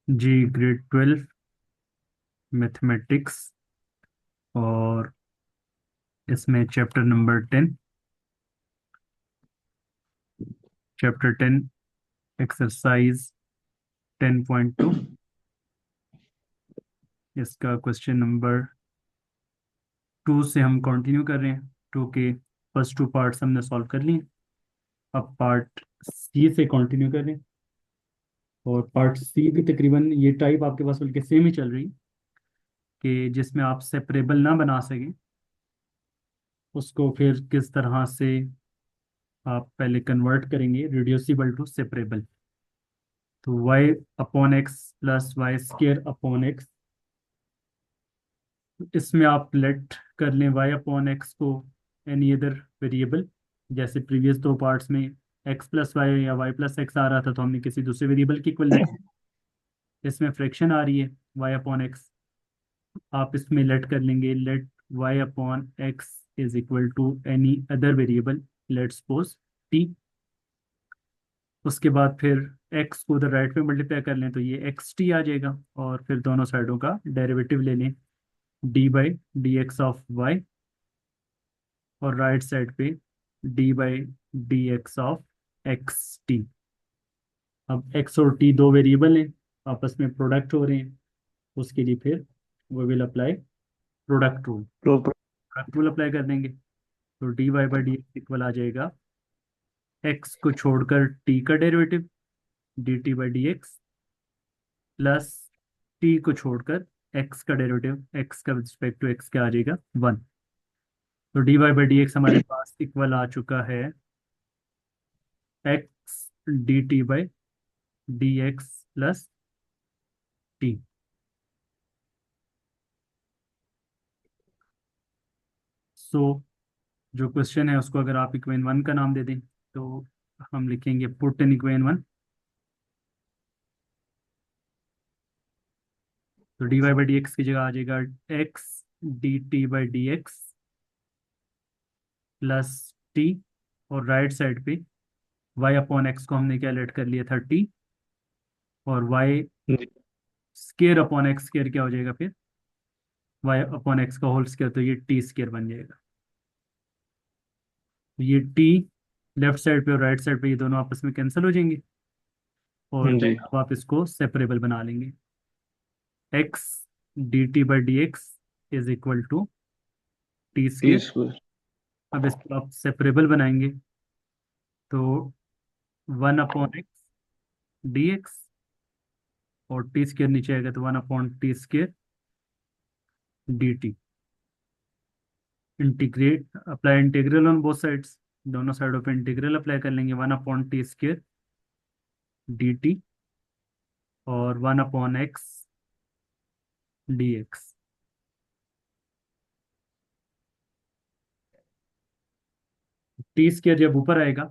जी grade 12 mathematics. और इसमें chapter 10 exercise 10.2। इसका क्वेश्चन नंबर 2 से हम कंटिन्यू कर रहे हैं। टू के फर्स्ट टू पार्ट्स हमने सॉल्व कर लिए। अब पार्ट सी से कंटिन्यू कर रहे हैं। और पार्ट सी भी तकरीबन ये टाइप आपके पास बल्कि सेम ही चल रही है कि जिसमें आप सेपरेबल ना बना सकें उसको फिर किस तरह से आप पहले कन्वर्ट करेंगे रिड्यूसिबल टू सेपरेबल। तो y upon x plus y square upon x, इसमें आप लेट कर लें y अपॉन एक्स को एनी अदर वेरिएबल। जैसे प्रीवियस दो पार्ट्स में x प्लस वाई या y प्लस एक्स आ रहा था तो हमने किसी दूसरे वेरिएबल की इक्वल लेट। इसमें फ्रैक्शन आ रही है y अपॉन एक्स, आप इसमें लेट कर लेंगे let y upon x is equal to any other variable, let suppose t। उसके बाद फिर x को उधर राइट में मल्टीप्लाई कर लें तो ये एक्स टी आ जाएगा। और फिर दोनों साइडों का डेरिवेटिव ले लें d by D x of y, और राइट साइड पे d by D x of x t. अब x और t दो वेरिएबल हैं, आपस में प्रोडक्ट हो रहे हैं। उसके लिए फिर वो will apply product rule. Proper. Product rule apply कर देंगे तो D Y by D X equal आ जाएगा x को छोड़कर t का derivative D T by D x, plus t को छोड़कर x का डेरिवेटिव x का रिस्पेक्ट टू x क्या आ जाएगा 1। तो D Y by D X हमारे पास इक्वल आ चुका है x D T by D x plus T. सो जो क्वेश्चन है उसको अगर आप इक्वेशन 1 का नाम दे दें तो हम लिखेंगे पुट इन इक्वेशन 1। तो D Y by D x की जगह आ जाएगा x d T by D x plus t, और राइट साइड पे वाई अपॉन एक्स को हमने क्या लेट कर लिया था टी, और वाई जी। स्केयर अपॉन एक्स स्केयर क्या हो जाएगा फिर वाई अपॉन एक्स का होल स्केयर, तो ये टी स्केयर बन जाएगा। तो ये टी लेफ्ट साइड पे और राइट साइड पे ये दोनों आपस में कैंसिल हो जाएंगे, और जी। देन अब आप इसको सेपरेबल बना लेंगे। X d T by D x is equal to t t square. Square. अब इसको आप सेपरेबल बनाएंगे तो 1/x डी एक्स, और टी स्केयर नीचे आएगा तो 1/t² d t. Integrate apply integral on both sides, दोनों साइडों पे इंटीग्रल अप्लाई कर लेंगे 1/t² डी टी और 1/x d x. T square जब ऊपर आएगा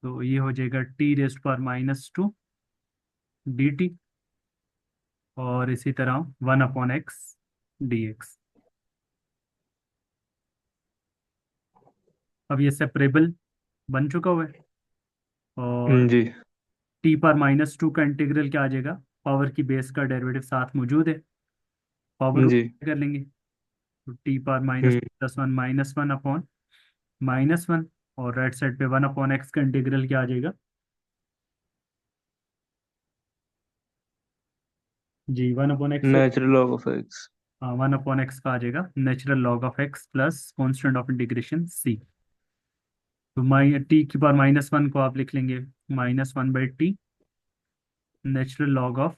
तो ये हो जाएगा t⁻⁻² डी टी, और इसी तरह 1/x डी एक्स। अब ये सेपरेबल बन चुका हुआ है, और जी। t⁻⁻² का इंटीग्रल क्या आ जाएगा, पावर की बेस का डेरिवेटिव साथ मौजूद है, पावर जी। कर लेंगे। तो t⁻⁻² हम्म। +1 -1/-1, और राइट साइड पे 1/x का इंटीग्रल क्या आ जाएगा जी 1/x। Natural log of x. हाँ 1/x का आ जाएगा natural log of x plus constant of integration c। तो माइ t⁻⁻1 को आप लिख लेंगे -1/t natural log of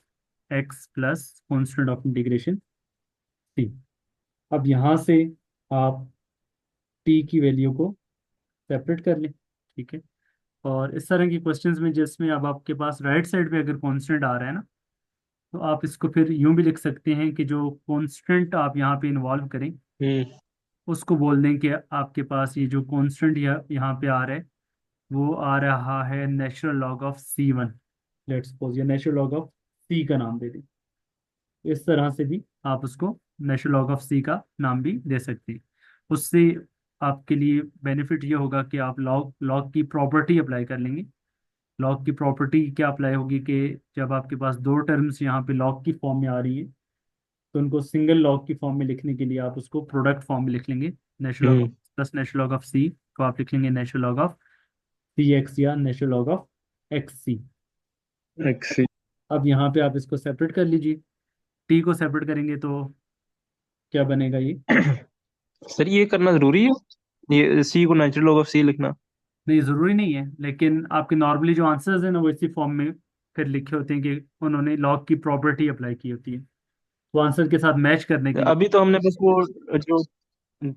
x plus constant of integration c। अब यहाँ से आप t की वैल्यू को सेपरेट कर लें, ठीक है। और इस तरह की क्वेश्चंस में जिसमें अब आपके पास राइट साइड पे अगर कांस्टेंट आ रहा है ना, तो आप इसको फिर यूं भी लिख सकते हैं कि जो कांस्टेंट आप यहाँ पे इन्वॉल्व करें हम्म। उसको बोल दें कि आपके पास ये जो कांस्टेंट यहाँ पे आ रहा है वो आ रहा है natural log of c1। Let's suppose ये नेचुरल लॉग ऑफ c का नाम दे दें। इस तरह से भी आप उसको नेचुरल लॉग ऑफ c का नाम भी दे सकते हैं। उससे आपके लिए बेनिफिट ये होगा कि आप लॉग लॉग की प्रॉपर्टी अप्लाई कर लेंगे। लॉग की प्रॉपर्टी क्या अप्लाई होगी कि जब आपके पास दो टर्म्स यहाँ पे लॉग की फॉर्म में आ रही है तो उनको सिंगल लॉग की फॉर्म में लिखने के लिए आप उसको प्रोडक्ट फॉर्म में लिख लेंगे। Natural log of hmm. Plus natural log of C को आप लिख लेंगे natural log of C X या natural log of X C. X C. अब यहाँ पे आप इसको सेपरेट कर लीजिए। टी को सेपरेट करेंगे तो क्या बनेगा ये? सर ये करना जरूरी है, ये सी को नेचुरल लॉग ऑफ सी लिखना? नहीं, ज़रूरी नहीं है, लेकिन आपके नॉर्मली जो आंसर्स हैं ना वो इसी फॉर्म में फिर लिखे होते हैं कि उन्होंने लॉग की प्रॉपर्टी अप्लाई की होती है, वो आंसर के साथ मैच करने के लिए। अभी तो हमने बस वो जो,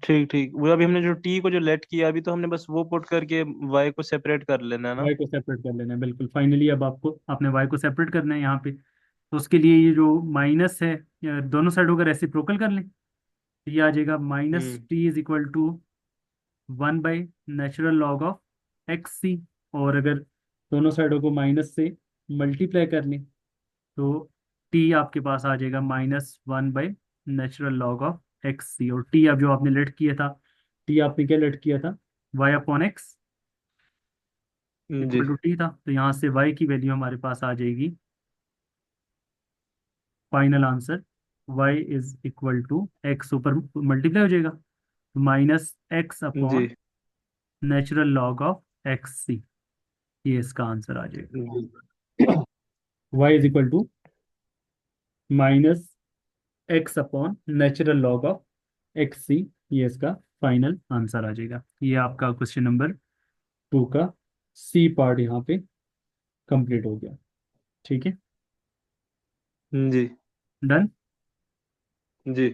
ठीक ठीक, वो अभी हमने जो टी को जो लेट किया, अभी तो हमने बस वो पुट करके वाई को सेपरेट कर लेना है ना? वाई को सेपरेट कर लेना है, बिल्कुल फाइनली। अब आपको आपने वाई को सेपरेट करना है यहाँ पे, तो उसके लिए ये जो माइनस है दोनों साइडों का रेसिप्रोकल कर लें, तो ये आ जाएगा minus hmm. T is equal to natural log of X C. और अगर दोनों साइडों को माइनस से मल्टीप्लाई कर लें तो टी आपके पास आ जाएगा -1/नेचुरल लॉग ऑफ एक्स सी। और टी अब जो आपने लेट किया था, टी आपने क्या लेट किया था? वाई अपॉन एक्स जी इक्वल टू टी था, तो यहाँ से वाई की वैल्यू हमारे पास आ जाएगी, final answer Y is equal to X, ऊपर मल्टीप्लाई हो जाएगा, -x जी upon natural log of X C. ये इसका आंसर आ जाएगा। जी। Y is equal to -x upon natural log of X C. ये इसका फाइनल आंसर आ जाएगा। ये आपका क्वेश्चन नंबर 2 का सी पार्ट यहाँ पे कंप्लीट हो गया। ठीक है, जी डन। जी।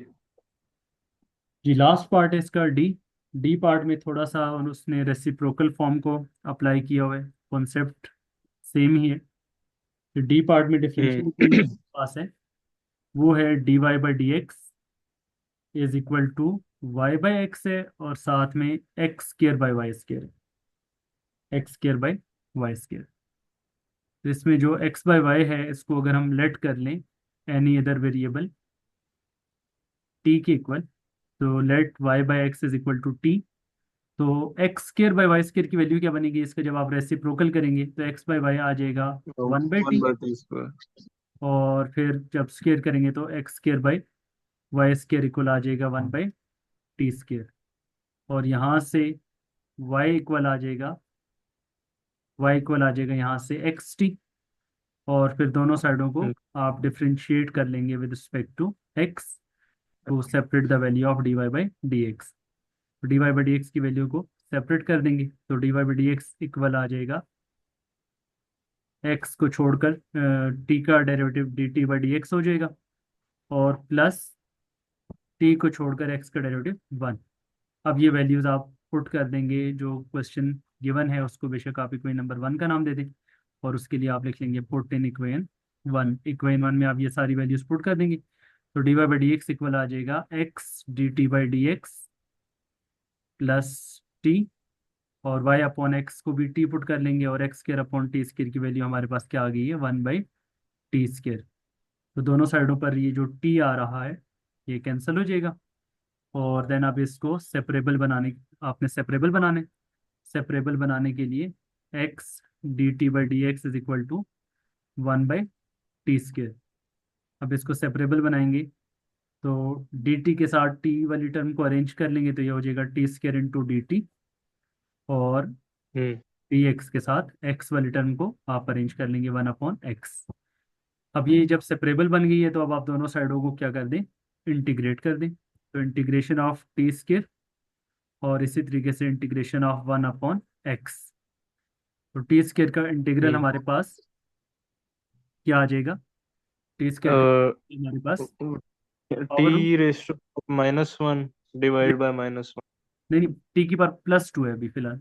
जी लास्ट पार्ट है इसका डी। डी पार्ट में थोड़ा सा उसने रेसिप्रोकल फॉर्म को अप्लाई किया हुआ है, कॉन्सेप्ट सेम ही है। तो डी पार्ट में डिफरेंशियल इक्वेशन हम्म। पास है, वो है dy/dx is equal to y/x है, और साथ में x² by Y square, x² by Y square. तो इसमें जो x/y है इसको अगर हम लेट कर लें एनी अदर वेरिएबल t के इक्वल, तो let y/x is equal to t. तो x² बाई वाई स्केयर की वैल्यू क्या बनेगी इसका, जब आप रेसिप्रोकल करेंगे तो x/y आ जाएगा one by one T by T square. और फिर जब स्केयर करेंगे तो x² by Y square equal आ जाएगा 1/t स्केयर। और यहाँ से y इक्वल आ जाएगा, यहाँ से xt। और फिर दोनों साइडों को आप डिफरेंशिएट कर लेंगे with respect to x to separate the value of dy/dx। dy/dx की वैल्यू को सेपरेट कर देंगे तो dy/dx इक्वल आ जाएगा, x को छोड़कर t का डेरिवेटिव dt/dx हो जाएगा, और प्लस t को छोड़कर x का डेरिवेटिव 1। अब ये वैल्यूज आप पुट कर देंगे, जो क्वेश्चन गिवन है उसको बेशक आप इक्वेशन नंबर 1 का नाम दे दें, और उसके लिए आप लिख लेंगे पुट इन इक्वेशन 1 में आप ये सारी वैल्यूज पुट कर देंगे, तो dy/dx इक्वल आ जाएगा x dt/dx प्लस टी, और y अपॉन एक्स को भी t पुट कर लेंगे, और x² अपॉन t² की वैल्यू हमारे पास क्या आ गई है? 1/t²। तो दोनों साइडों पर ये जो t आ रहा है ये कैंसिल हो जाएगा, और देन आप इसको सेपरेबल बनाने, आपने सेपरेबल बनाने, सेपरेबल बनाने के लिए x dt/dx is equal to 1/t²। अब इसको सेपरेबल बनाएंगे तो dt के साथ t वाली टर्म को अरेंज कर लेंगे तो ये हो जाएगा t² × dt, और हम्म। dx के साथ x वाली टर्म को आप अरेंज कर लेंगे 1/x। अब ये जब सेपरेबल बन गई है तो अब आप दोनों साइडों को क्या कर दें? इंटीग्रेट कर दें, तो इंटीग्रेशन ऑफ t², और इसी तरीके से इंटीग्रेशन ऑफ 1/x। तो t² का इंटीग्रल हम्म। हमारे पास क्या आ जाएगा? t² का हमारे पास power root, T raised -1 divide by -1। नहीं नहीं, t की पावर +2 है अभी फिलहाल।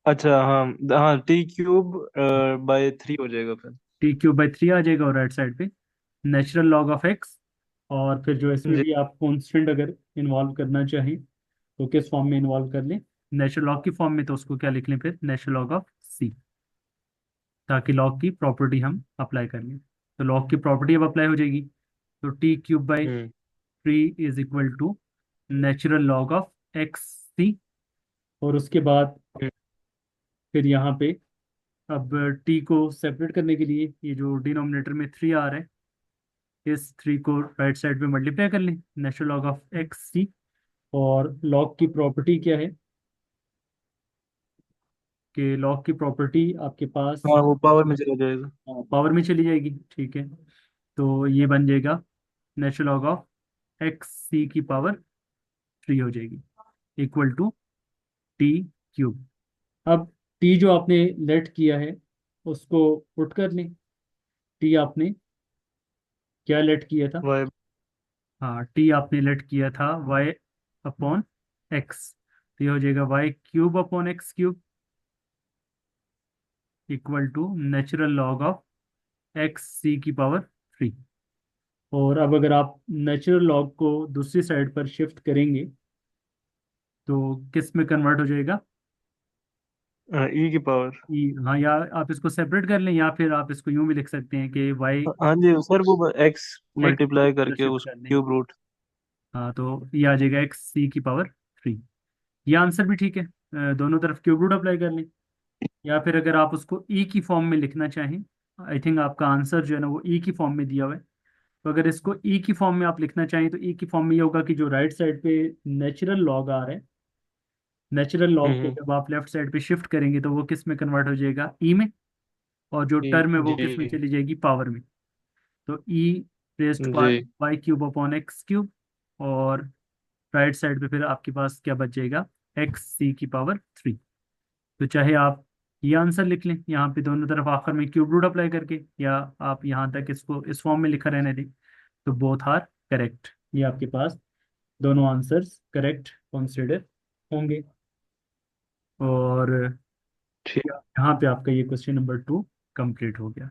अच्छा हाँ हाँ, t³ बाय 3 हो जाएगा फिर। t³ बाई 3 आ जाएगा, और राइट साइड पे नेचुरल लॉग ऑफ एक्स। और फिर जो इसमें जी। भी आप कॉन्स्टेंट अगर इन्वॉल्व करना चाहें तो किस फॉर्म में इन्वॉल्व कर लें? नेचुरल लॉग की फॉर्म में, तो उसको क्या लिख लें फिर? नेचुरल लॉग ऑफ सी, ताकि लॉग की प्रॉपर्टी हम अप्लाई कर लें। तो लॉग की प्रॉपर्टी अब अप्लाई हो जाएगी, तो t³ by hmm. 3 is equal to natural log of X C. और उसके बाद हम्म। फिर यहाँ पे अब टी को सेपरेट करने के लिए ये जो डिनोमिनेटर में 3 आ रहा है, इस 3 को राइट साइड पे मल्टीप्लाई कर लें, natural log of X C. और लॉग की प्रॉपर्टी क्या है कि लॉग की प्रॉपर्टी आपके पास हाँ, वो पावर में चला जाएगा। पावर में चली जाएगी, ठीक है। तो ये बन जाएगा natural log of X C की पावर 3 हो जाएगी, इक्वल टू टी क्यूब। अब टी जो आपने लेट किया है उसको पुट कर लें। टी आपने क्या लेट किया था? वाई। हाँ, टी आपने लेट किया था वाई अपॉन एक्स, तो ये हो जाएगा Y cube upon X cube, equal to natural log of X C की पावर 3। और अब अगर आप नेचुरल लॉग को दूसरी साइड पर शिफ्ट करेंगे तो किस में कन्वर्ट हो जाएगा? ई की पावर। हाँ, या आप इसको सेपरेट कर लें, या फिर आप इसको यूं भी लिख सकते हैं कि वाई हाँ जी सर, वो एक्स एक्स मल्टीप्लाई की करके शिफ्ट उस कर लें। Cube root. हाँ, तो ये आ जाएगा एक्स सी की पावर 3। ये आंसर भी ठीक है, दोनों तरफ क्यूब रूट अप्लाई कर लें। या फिर अगर आप उसको ई की फॉर्म में लिखना चाहें, आई थिंक आपका आंसर जो है ना वो ई की फॉर्म में दिया हुआ है, तो अगर इसको ई की फॉर्म में आप लिखना चाहें तो ई की फॉर्म में ये होगा कि जो राइट साइड पे नेचुरल लॉग आ रहा है, नेचुरल लॉग को हम्म। जब आप लेफ्ट साइड पे शिफ्ट करेंगे तो वो किस में कन्वर्ट हो जाएगा? ई में। और जो जी टर्म है वो जी किस में चली जाएगी? पावर में। तो ई रेस्ट जी। Power Y cube upon X cube. और राइट साइड पे फिर आपके पास क्या बच जाएगा? एक्स सी की पावर 3। तो चाहे आप ये आंसर लिख लें यहाँ पे दोनों तरफ आखिर में क्यूब रूट अप्लाई करके, या आप यहाँ तक इसको इस फॉर्म में लिखा रहने दें, तो बोथ आर करेक्ट। ये आपके पास दोनों आंसर्स करेक्ट कंसिडर होंगे। और ठीक। यहाँ पे आपका ये क्वेश्चन नंबर 2 कंप्लीट हो गया।